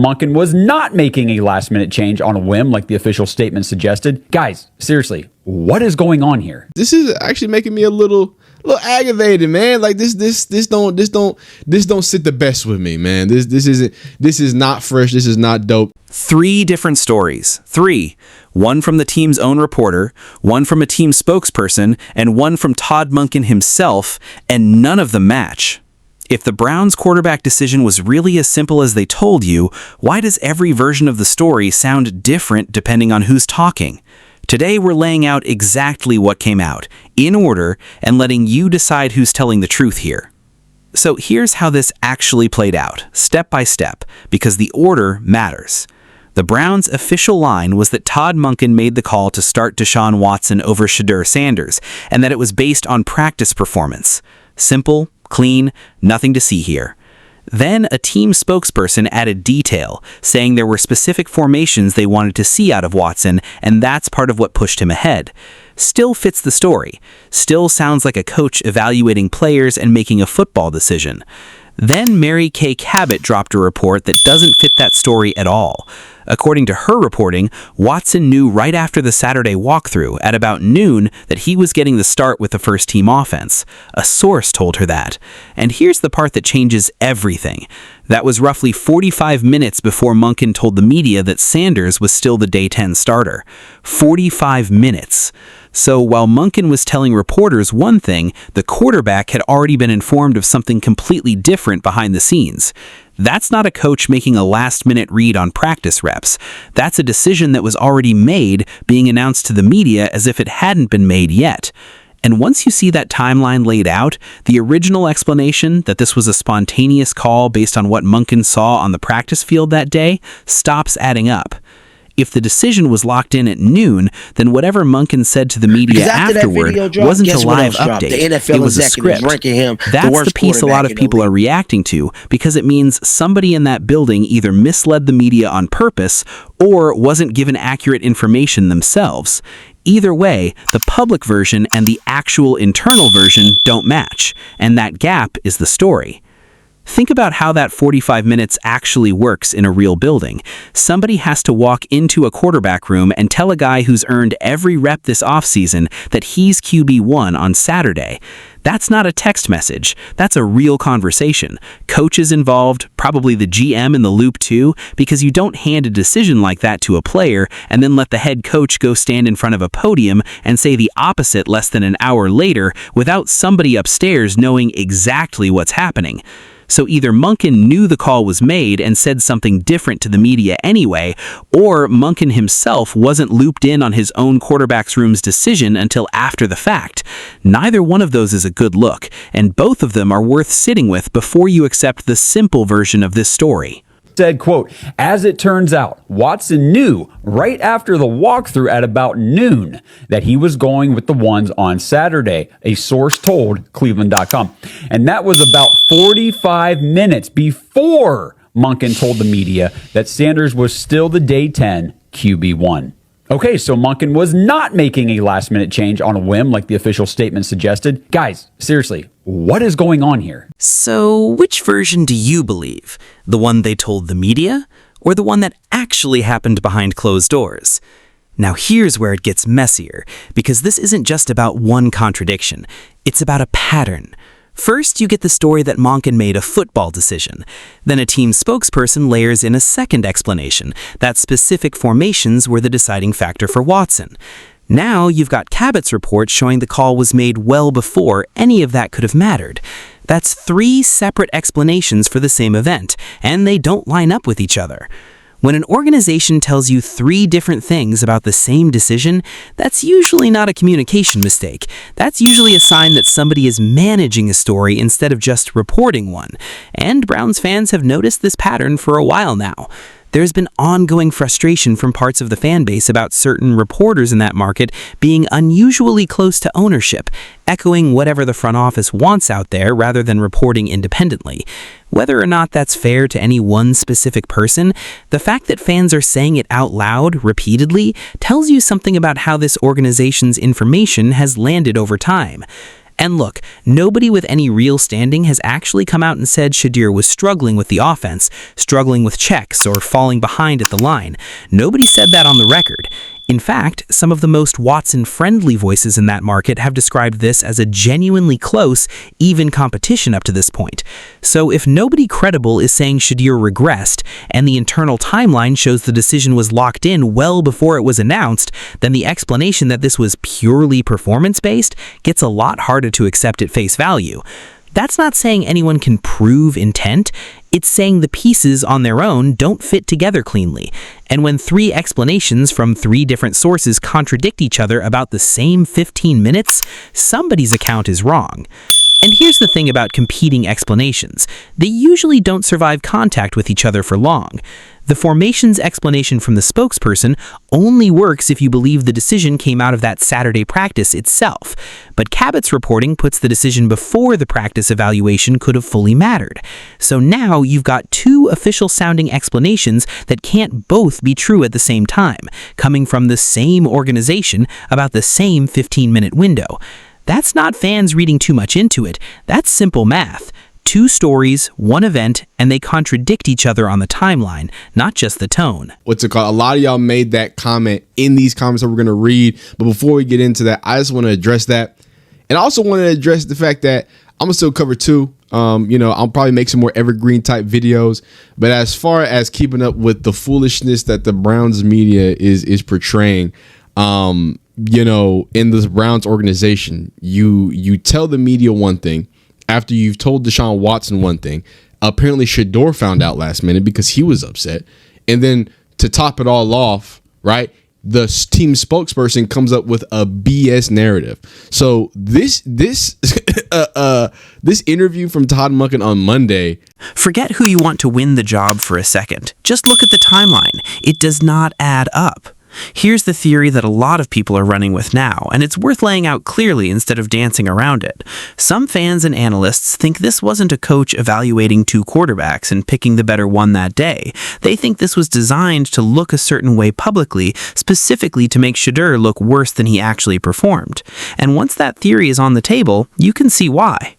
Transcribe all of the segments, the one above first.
Monken was not making a last-minute change on a whim like the official statement suggested. Guys, seriously, what is going on here? This is actually making me a little aggravated, man. Like this don't sit the best with me, man. This is not fresh. This is not dope. 3 different stories. 3. One from the team's own reporter, one from a team spokesperson, and one from Todd Monken himself, and none of them match. If the Browns' quarterback decision was really as simple as they told you, why does every version of the story sound different depending on who's talking? Today, we're laying out exactly what came out, in order, and letting you decide who's telling the truth here. So here's how this actually played out, step by step, because the order matters. The Browns' official line was that Todd Monken made the call to start Deshaun Watson over Shedeur Sanders, and that it was based on practice performance. Simple, clean, nothing to see here. Then a team spokesperson added detail, saying there were specific formations they wanted to see out of Watson, and that's part of what pushed him ahead. Still fits the story. Still sounds like a coach evaluating players and making a football decision. Then Mary Kay Cabot dropped a report that doesn't fit that story at all. According to her reporting, Watson knew right after the Saturday walkthrough at about noon that he was getting the start with the first-team offense. A source told her that. And here's the part that changes everything. That was roughly 45 minutes before Monken told the media that Sanders was still the day 10 starter. 45 minutes. So while Monken was telling reporters one thing, the quarterback had already been informed of something completely different behind the scenes. That's not a coach making a last-minute read on practice reps. That's a decision that was already made, being announced to the media as if it hadn't been made yet. And once you see that timeline laid out, the original explanation that this was a spontaneous call based on what Monken saw on the practice field that day stops adding up. If the decision was locked in at noon, then whatever Monken said to the media afterward wasn't a live update. It was a script. That's the piece a lot of people are reacting to, because it means somebody in that building either misled the media on purpose or wasn't given accurate information themselves. Either way, the public version and the actual internal version don't match, and that gap is the story. Think about how that 45 minutes actually works in a real building. Somebody has to walk into a quarterback room and tell a guy who's earned every rep this offseason that he's QB1 on Saturday. That's not a text message. That's a real conversation. Coaches involved, probably the GM in the loop too, because you don't hand a decision like that to a player and then let the head coach go stand in front of a podium and say the opposite less than an hour later without somebody upstairs knowing exactly what's happening. So either Monken knew the call was made and said something different to the media anyway, or Monken himself wasn't looped in on his own quarterback's room's decision until after the fact. Neither one of those is a good look, and both of them are worth sitting with before you accept the simple version of this story. Said, quote, as it turns out, Watson knew right after the walkthrough at about noon that he was going with the ones on Saturday, a source told Cleveland.com. And that was about 45 minutes before Monken told the media that Sanders was still the day 10 QB1. Okay, so Monken was not making a last-minute change on a whim like the official statement suggested. Guys, seriously, what is going on here? So which version do you believe? The one they told the media, or the one that actually happened behind closed doors? Now here's where it gets messier, because this isn't just about one contradiction. It's about a pattern. First, you get the story that Monken made a football decision. Then a team spokesperson layers in a second explanation that specific formations were the deciding factor for Watson. Now you've got Cabot's report showing the call was made well before any of that could have mattered. That's 3 separate explanations for the same event, and they don't line up with each other. When an organization tells you 3 different things about the same decision, that's usually not a communication mistake. That's usually a sign that somebody is managing a story instead of just reporting one. And Browns fans have noticed this pattern for a while now. There's been ongoing frustration from parts of the fan base about certain reporters in that market being unusually close to ownership, echoing whatever the front office wants out there rather than reporting independently. Whether or not that's fair to any one specific person, the fact that fans are saying it out loud repeatedly tells you something about how this organization's information has landed over time. And look, nobody with any real standing has actually come out and said Shedeur was struggling with the offense, struggling with checks, or falling behind at the line. Nobody said that on the record. In fact, some of the most Watson-friendly voices in that market have described this as a genuinely close, even competition up to this point. So if nobody credible is saying Shedeur regressed, and the internal timeline shows the decision was locked in well before it was announced, then the explanation that this was purely performance-based gets a lot harder to accept at face value. That's not saying anyone can prove intent. It's saying the pieces on their own don't fit together cleanly. And when 3 explanations from 3 different sources contradict each other about the same 15 minutes, somebody's account is wrong. And here's the thing about competing explanations. They usually don't survive contact with each other for long. The formation's explanation from the spokesperson only works if you believe the decision came out of that Saturday practice itself. But Cabot's reporting puts the decision before the practice evaluation could have fully mattered. So now you've got 2 official-sounding explanations that can't both be true at the same time, coming from the same organization about the same 15-minute window. That's not fans reading too much into it. That's simple math. 2 stories, 1 event, and they contradict each other on the timeline, not just the tone. What's it called? A lot of y'all made that comment in these comments that we're going to read. But before we get into that, I just want to address that. And I also want to address the fact that I'm going to still cover 2. I'll probably make some more evergreen type videos. But as far as keeping up with the foolishness that the Browns media is portraying, in the Browns organization, you tell the media one thing after you've told Deshaun Watson one thing. Apparently Shedeur found out last minute because he was upset. And then to top it all off, right, the team spokesperson comes up with a BS narrative. So this interview from Todd Monken on Monday. Forget who you want to win the job for a second. Just look at the timeline. It does not add up. Here's the theory that a lot of people are running with now, and it's worth laying out clearly instead of dancing around it. Some fans and analysts think this wasn't a coach evaluating 2 quarterbacks and picking the better one that day. They think this was designed to look a certain way publicly, specifically to make Shedeur look worse than he actually performed. And once that theory is on the table, you can see why.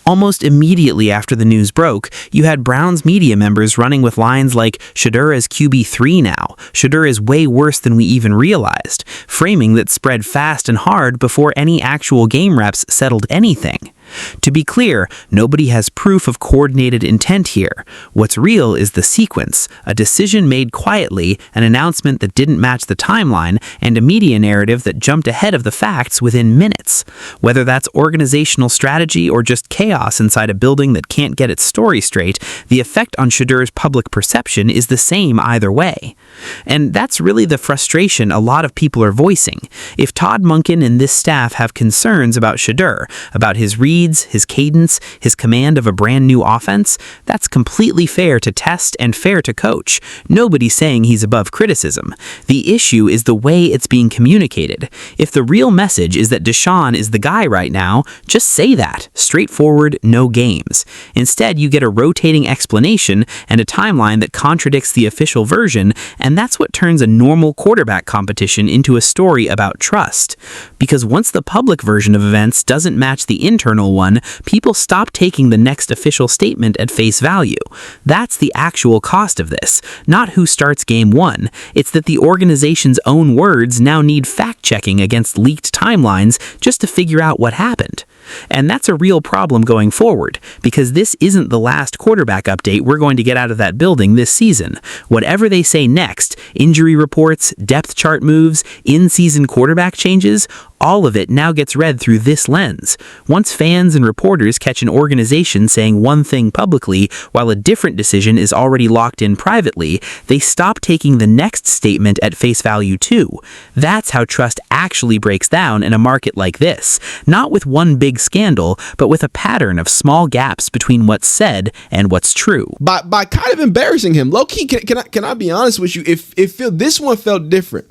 Almost immediately after the news broke, you had Browns media members running with lines like, Shedeur is QB3 now, Shedeur is way worse than we even realized, framing that spread fast and hard before any actual game reps settled anything. To be clear, nobody has proof of coordinated intent here. What's real is the sequence, a decision made quietly, an announcement that didn't match the timeline, and a media narrative that jumped ahead of the facts within minutes. Whether that's organizational strategy or just chaos inside a building that can't get its story straight, the effect on Shedeur's public perception is the same either way. And that's really the frustration a lot of people are voicing. If Todd Monken and this staff have concerns about Shedeur, about his reads, his cadence, his command of a brand new offense, that's completely fair to test and fair to coach. Nobody's saying he's above criticism. The issue is the way it's being communicated. If the real message is that Deshaun is the guy right now, just say that. Straightforward, no games. Instead, you get a rotating explanation and a timeline that contradicts the official version, and that's what turns a normal quarterback competition into a story about trust. Because once the public version of events doesn't match the internal one, people stop taking the next official statement at face value. That's the actual cost of this, not who starts game 1. It's that the organization's own words now need fact-checking against leaked timelines just to figure out what happened. And that's a real problem going forward, because this isn't the last quarterback update we're going to get out of that building this season. Whatever they say next, injury reports, depth chart moves, in-season quarterback changes, all of it now gets read through this lens. Once fans and reporters catch an organization saying one thing publicly while a different decision is already locked in privately, they stop taking the next statement at face value too. That's how trust actually breaks down in a market like this, not with one big scandal, but with a pattern of small gaps between what's said and what's true. By kind of embarrassing him, low-key, can I be honest with you? This one felt different.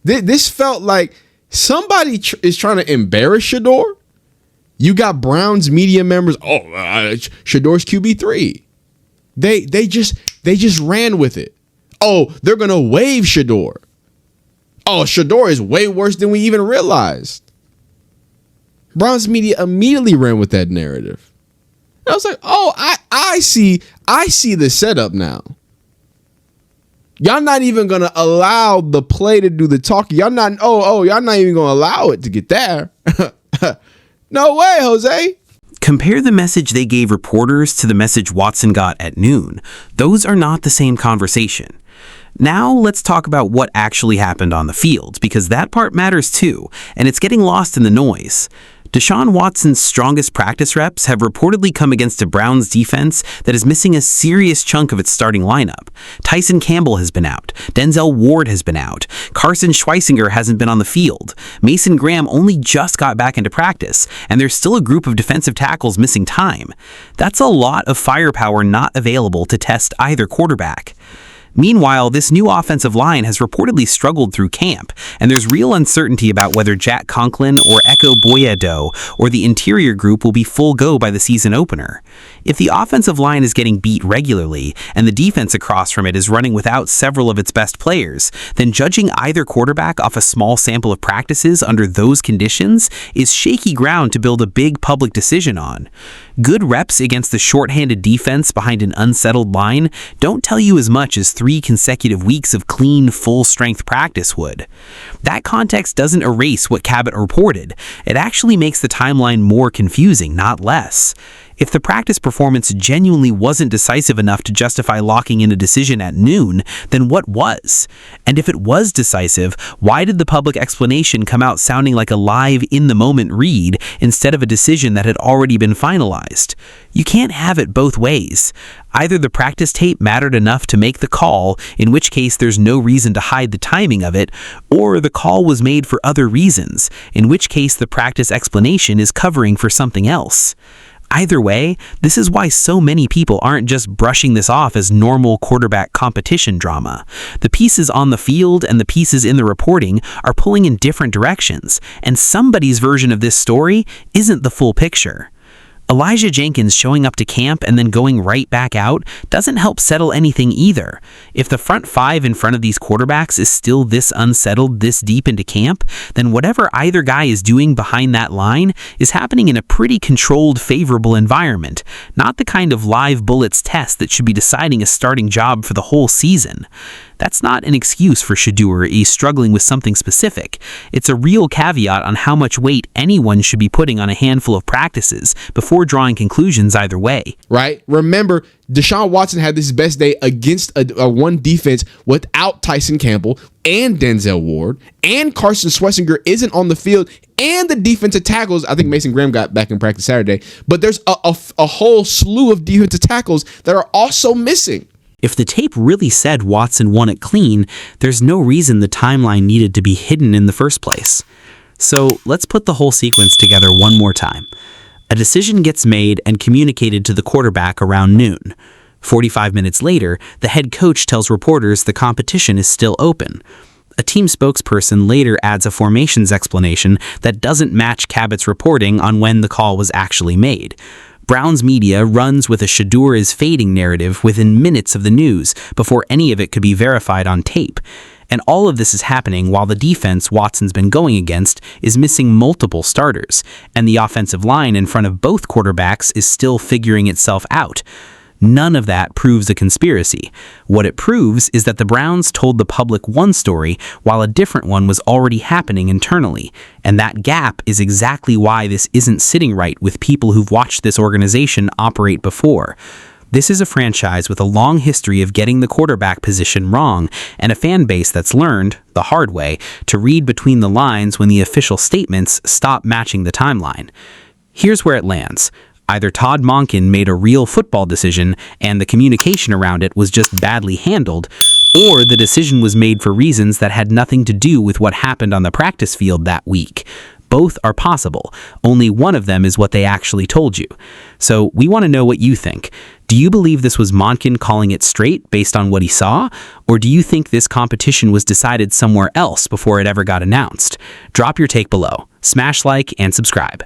This felt like somebody is trying to embarrass Shedeur. You got Browns media members. Shedeur's QB3. They just ran with it. Oh, they're gonna waive Shedeur. Oh, Shedeur is way worse than we even realized. Browns media immediately ran with that narrative. And I was like, oh, I see the setup now. Y'all not even gonna allow the play to do the talking. Y'all not y'all not even gonna allow it to get there. No way, Jose. Compare the message they gave reporters to the message Watson got at noon. Those are not the same conversation. Now let's talk about what actually happened on the field, because that part matters too, and it's getting lost in the noise. Deshaun Watson's strongest practice reps have reportedly come against a Browns defense that is missing a serious chunk of its starting lineup. Tyson Campbell has been out. Denzel Ward has been out. Carson Schweisinger hasn't been on the field. Mason Graham only just got back into practice, and there's still a group of defensive tackles missing time. That's a lot of firepower not available to test either quarterback. Meanwhile, this new offensive line has reportedly struggled through camp, and there's real uncertainty about whether Jack Conklin or Echo Boyedo or the interior group will be full go by the season opener. If the offensive line is getting beat regularly, and the defense across from it is running without several of its best players, then judging either quarterback off a small sample of practices under those conditions is shaky ground to build a big public decision on. Good reps against the shorthanded defense behind an unsettled line don't tell you as much as 3 consecutive weeks of clean, full-strength practice would. That context doesn't erase what Cabot reported. It actually makes the timeline more confusing, not less. If the practice performance genuinely wasn't decisive enough to justify locking in a decision at noon, then what was? And if it was decisive, why did the public explanation come out sounding like a live, in-the-moment read instead of a decision that had already been finalized? You can't have it both ways. Either the practice tape mattered enough to make the call, in which case there's no reason to hide the timing of it, or the call was made for other reasons, in which case the practice explanation is covering for something else. Either way, this is why so many people aren't just brushing this off as normal quarterback competition drama. The pieces on the field and the pieces in the reporting are pulling in different directions, and somebody's version of this story isn't the full picture. Elijah Jenkins showing up to camp and then going right back out doesn't help settle anything either. If the front 5 in front of these quarterbacks is still this unsettled this deep into camp, then whatever either guy is doing behind that line is happening in a pretty controlled, favorable environment, not the kind of live bullets test that should be deciding a starting job for the whole season. That's not an excuse for Shedeur struggling with something specific. It's a real caveat on how much weight anyone should be putting on a handful of practices before drawing conclusions either way. Right? Remember, Deshaun Watson had his best day against a one defense without Tyson Campbell and Denzel Ward, and Carson Schweisinger isn't on the field, and the defensive tackles. I think Mason Graham got back in practice Saturday, but there's a whole slew of defensive tackles that are also missing. If the tape really said Watson won it clean, there's no reason the timeline needed to be hidden in the first place. So let's put the whole sequence together one more time. A decision gets made and communicated to the quarterback around noon. 45 minutes later, the head coach tells reporters the competition is still open. A team spokesperson later adds a formations explanation that doesn't match Cabot's reporting on when the call was actually made. Browns media runs with a Shedeur is fading narrative within minutes of the news before any of it could be verified on tape. And all of this is happening while the defense Watson's been going against is missing multiple starters, and the offensive line in front of both quarterbacks is still figuring itself out. None of that proves a conspiracy. What it proves is that the Browns told the public one story while a different one was already happening internally, and that gap is exactly why this isn't sitting right with people who've watched this organization operate before. This is a franchise with a long history of getting the quarterback position wrong, and a fan base that's learned, the hard way, to read between the lines when the official statements stop matching the timeline. Here's where it lands. Either Todd Monken made a real football decision and the communication around it was just badly handled, or the decision was made for reasons that had nothing to do with what happened on the practice field that week. Both are possible. Only one of them is what they actually told you. So we want to know what you think. Do you believe this was Monken calling it straight based on what he saw? Or do you think this competition was decided somewhere else before it ever got announced? Drop your take below. Smash like and subscribe.